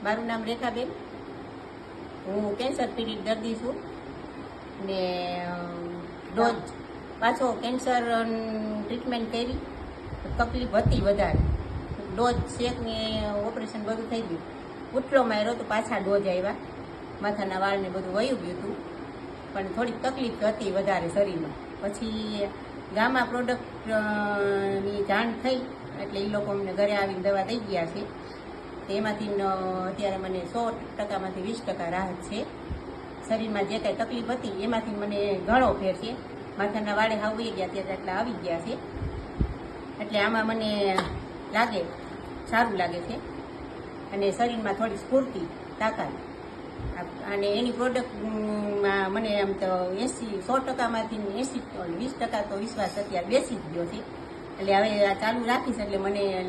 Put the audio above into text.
મારું નામ રેખાબેન, હું કેન્સર પીડિત દર્દી છું ને ડોઝ પાછો કેન્સર ટ્રીટમેન્ટ કરી, તકલીફ હતી વધારે, ડોઝ શેક ને ઓપરેશન બધું થઈ ગયું, ઉટલો માર્યો તો પાછા ડોઝ આવ્યા, માથાના વાળ ને બધું વયું ગયું હતું, પણ થોડીક તકલીફ હતી વધારે શરીરમાં. પછી ગામા પ્રોડક્ટની જાણ થઈ એટલે એ લોકો અમને ઘરે આવીને દવા દઈ ગયા છે. તેમાંથી અત્યારે મને 100%માંથી 20% રાહત છે. શરીરમાં જે કાંઈ તકલીફ હતી એમાંથી મને ઘણો ફેર છે. માથાના વાળે આવી ગયા ત્યારે એટલા આવી ગયા છે, એટલે આમાં મને લાગે સારું લાગે છે અને શરીરમાં થોડી સ્ફૂર્તિ, તાકાત. અને એની પ્રોડક્ટમાં મને આમ તો 100%માંથી 20% તો વિશ્વાસ અત્યારે બેસી જ ગયો છે. એટલે હવે આ ચાલુ રાખીશ એટલે મને